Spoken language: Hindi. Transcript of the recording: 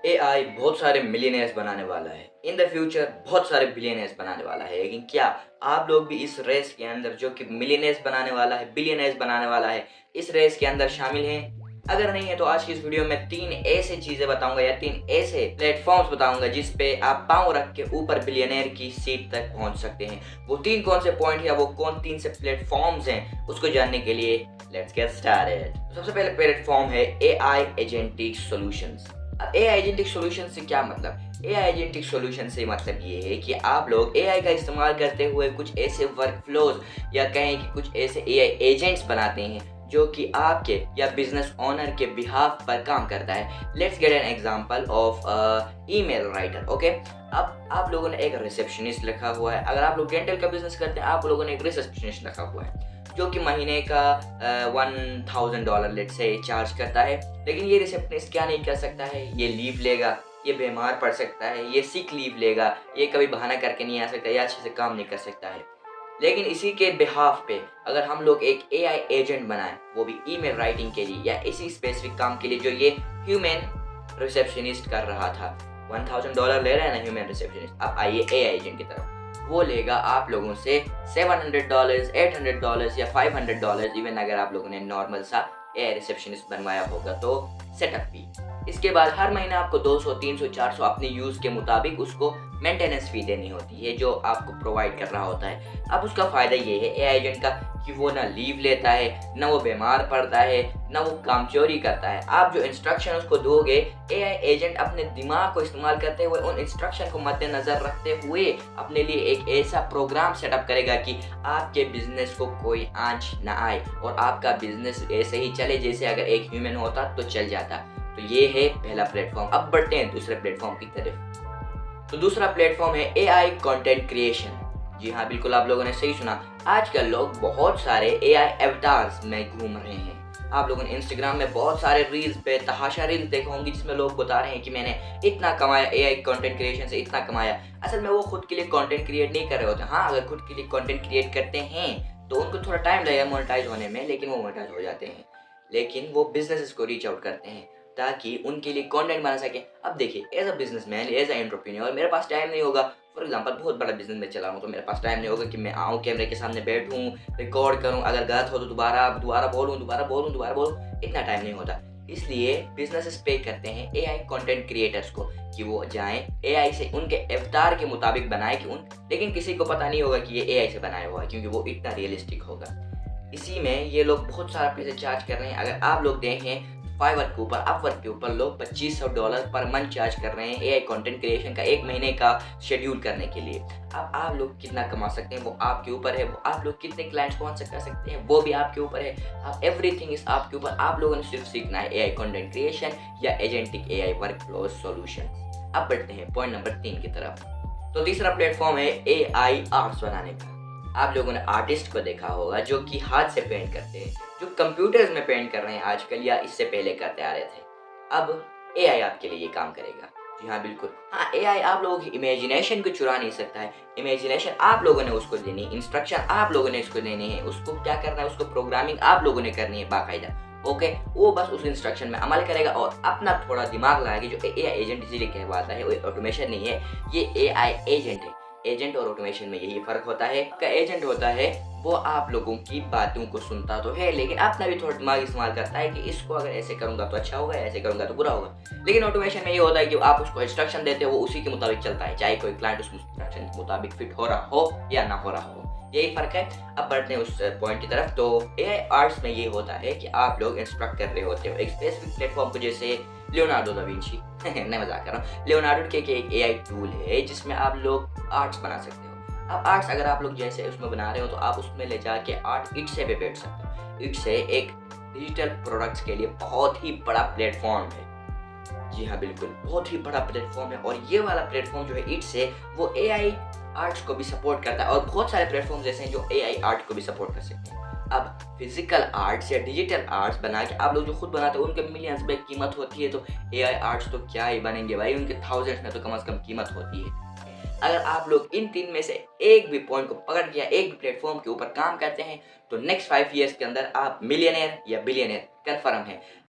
एआई बहुत सारे मिलियनेयर्स बनाने वाला है। इन द फ्यूचर बहुत सारे बिलियनेयर्स बनाने वाला है। लेकिन क्या आप लोग भी इस रेस के अंदर जो कि मिलियनेयर्स बनाने वाला है, बिलियनेयर्स बनाने वाला है, इस रेस के अंदर शामिल हैं? अगर नहीं है तो आज की इस वीडियो में 3 ऐसी चीज़ें बताऊँगा या 3 ऐसे प्लेटफ़ॉर्म्स बताऊँगा जिस पे आप पाँव रख के ऊपर बिलियनेयर की सीट तक पहुँच सकते हैं। वो 3 कौन से पॉइंट या वो कौन 3 से प्लेटफ़ॉर्म्स हैं, उसको जानने के लिए लेट्स गेट स्टार्टेड। सबसे पहले प्लेटफ़ॉर्म है एआई एजेंटिक सॉल्यूशंस। अब एआई एजेंटिक सॉल्यूशन से क्या मतलब? एआई एजेंटिक सॉल्यूशन से मतलब ये है कि आप लोग एआई का इस्तेमाल करते हुए कुछ ऐसे वर्कफ्लोज या कहें कि कुछ ऐसे एआई एजेंट्स बनाते हैं जो कि आपके या बिजनेस ओनर के बिहाफ पर काम करता है। Let's get an example of email writer. Okay, अब आप लोगों ने एक रिसेप्शनिस्ट रखा हुआ है। अगर आप लोग डेंटल का बिजनेस करते हैं, आप लोगों ने एक रिसेप्शनिस्ट रखा हुआ है जो कि महीने का $1000 लेट से चार्ज करता है। लेकिन ये रिसेप्शनिस्ट क्या नहीं कर सकता है? ये लीव लेगा, ये बीमार पड़ सकता है, ये सिक लीव लेगा, ये कभी बहाना करके नहीं आ सकता, ये अच्छे से काम नहीं कर सकता है। लेकिन इसी के बिहाफ पे अगर हम लोग एक एआई एजेंट बनाएं, वो भी ईमेल राइटिंग के लिए या इसी स्पेसिफिक काम के लिए जो ये ह्यूमन रिसेप्शनिस्ट कर रहा था, $1000 ले रहा है ना ह्यूमन रिसेप्शनिस्ट। अब आइए एआई एजेंट की तरफ। वो लेगा आप लोगों से $700, $800 या $500, इवन अगर आप लोगों ने नॉर्मल सा एआई रिसेप्शनिस्ट बनवाया होगा तो सेटअप फी। इसके बाद हर महीने आपको 200, 300, 400 अपने यूज़ के मुताबिक उसको मेंटेनेंस फ़ी देनी होती है जो आपको प्रोवाइड कर रहा होता है। अब उसका फ़ायदा ये है एआई एजेंट का कि वो ना लीव लेता है, ना वो बीमार पड़ता है, ना वो काम चोरी करता है। आप जो इंस्ट्रक्शन उसको दोगे, एआई एजेंट अपने दिमाग को इस्तेमाल करते हुए उन इंस्ट्रक्शन को मद्देनज़र रखते हुए अपने लिए एक ऐसा प्रोग्राम सेटअप करेगा कि आपके बिज़नेस को कोई आँच ना आए और आपका बिज़नेस ऐसे ही चले जैसे अगर एक ह्यूमन होता तो चल जाता। तो ये है पहला प्लेटफ़ॉर्म। अब बढ़ते हैं दूसरे प्लेटफ़ॉर्म की तरफ। तो दूसरा प्लेटफॉर्म है एआई कंटेंट क्रिएशन। जी हाँ, बिल्कुल आप लोगों ने सही सुना। आजकल लोग बहुत सारे एआई अवतार्स में घूम रहे हैं। आप लोगों ने इंस्टाग्राम में बहुत सारे रील्स पे तहाशा रील्स देखे होंगे जिसमें लोग बता रहे हैं कि मैंने इतना कमाया, एआई कंटेंट क्रिएशन से इतना कमाया। असल में वो खुद के लिए कंटेंट क्रिएट नहीं कर रहे होते। हाँ, अगर खुद के लिए कंटेंट क्रिएट करते हैं तो उनको थोड़ा टाइम लगेगा मोनेटाइज होने में, लेकिन वो मोनेटाइज हो जाते हैं। लेकिन वो बिजनेसेस को रीच आउट करते हैं ताकि उनके लिए कंटेंट बना सके। अब देखिए, as a businessman, as a entrepreneur मेरे पास टाइम नहीं होगा। फॉर एग्जांपल बहुत बड़ा बिजनेस में चला रहा हूँ तो मेरे पास टाइम नहीं होगा कि मैं आऊँ कैमरे के सामने बैठूँ, रिकॉर्ड करूँ, अगर गलत हो तो दोबारा दोबारा बोलूँ, दोबारा बोलूँ, दोबारा बोलूँ, इतना टाइम नहीं होता। इसलिए बिजनेसेस पे करते हैं एआई कंटेंट क्रिएटर्स को कि वो जाएं एआई से उनके अवतार के मुताबिक बनाए कि उन लेकिन किसी को पता नहीं होगा कि ये एआई से बनाया हुआ है क्योंकि वो इतना रियलिस्टिक होगा। इसी में ये लोग बहुत सारा पैसे चार्ज कर रहे हैं। अगर आप लोग देखें फाइवर के ऊपर, अपवर्क के ऊपर लोग $2500 पर मंथ चार्ज कर रहे हैं एआई कंटेंट क्रिएशन का 1 महीने का शेड्यूल करने के लिए। अब आप लोग कितना कमा सकते हैं वो आपके ऊपर है। वो आप लोग कितने क्लाइंट्स पहुंच कर सकते हैं वो भी आपके ऊपर है। आप एवरीथिंग इज आपके ऊपर। आप लोगों ने सिर्फ सीखना है एआई कंटेंट क्रिएशन या एजेंटिक एआई वर्कफ्लो सॉल्यूशन। अब बढ़ते हैं पॉइंट नंबर 3 की तरफ। तो तीसरा प्लेटफॉर्म है एआई आर्ट्स बनाने का। आप लोगों ने आर्टिस्ट को देखा होगा जो कि हाथ से पेंट करते हैं, जो कंप्यूटर्स में पेंट कर रहे हैं आजकल या इससे पहले करते आ रहे थे। अब एआई आपके लिए ये काम करेगा। जी हाँ, बिल्कुल। हाँ, एआई आप लोगों की इमेजिनेशन को चुरा नहीं सकता है। इमेजिनेशन आप लोगों ने उसको देनी है, इंस्ट्रक्शन आप लोगों ने उसको देनी है, उसको क्या करना है, उसको प्रोग्रामिंग आप लोगों ने करनी है बाकायदा। ओके, वो बस उस इंस्ट्रक्शन में अमल करेगा और अपना थोड़ा दिमाग लगाएगा। जो एआई एजेंट इसीलिए कहलाता है, वो ऑटोमेशन नहीं है, ये एआई एजेंट है। एजेंट और ऑटोमेशन में यही फ़र्क होता है। का एजेंट होता है वो आप लोगों की बातों को सुनता तो है लेकिन अपना भी थोड़ा दिमाग इस्तेमाल करता है कि इसको अगर ऐसे करूँगा तो अच्छा होगा, ऐसे करूँगा तो बुरा होगा। लेकिन ऑटोमेशन में ये होता है कि आप उसको इंस्ट्रक्शन देते हो, वो उसी के मुताबिक चलता है, चाहे कोई क्लाइंट उस इंस्ट्रक्शन के मुताबिक फिट हो रहा हो या ना हो रहा हो। यही फ़र्क है। अब बढ़ते हैं उस पॉइंट की तरफ। तो एआई आर्ट्स में ये होता है कि आप लोग इंस्ट्रक्ट कर रहे होते हो एक स्पेसिफिक प्लेटफॉर्म को, जैसे लियोनार्डो दा विंची मैं मजाक कर रहा हूँ। लियोनार्डो के एक एआई टूल है जिसमें आप लोग आर्ट्स बना सकते हो। अब आर्ट्स अगर आप लोग जैसे उसमें बना रहे हो तो आप उसमें ले जाके आर्ट इट से भी बैठ सकते हो। इट से एक डिजिटल प्रोडक्ट्स के लिए बहुत ही बड़ा प्लेटफॉर्म है। जी हाँ, बिल्कुल, बहुत ही बड़ा प्लेटफॉर्म है। और ये वाला प्लेटफॉर्म जो है इट से, वो एआई आर्ट्स को भी सपोर्ट करता है और बहुत सारे प्लेटफॉर्म जैसे हैं जो एआई आर्ट को भी सपोर्ट कर सकते हैं। अब फिजिकल आर्ट्स या डिजिटल आर्ट्स बना के आप लोग जो खुद बनाते हो उनके मिलियंस में कीमत होती है, तो एआई आर्ट्स तो क्या ही बनेंगे भाई, उनके थाउजेंड्स में तो कम से कम कीमत होती है। अगर आप लोग इन 3 में से एक भी पॉइंट को पकड़ के या एक भी प्लेटफॉर्म के ऊपर काम करते हैं तो नेक्स्ट 5 ईयर्स के अंदर आप मिलियनेयर या बिलियनेयर कन्फर्म है।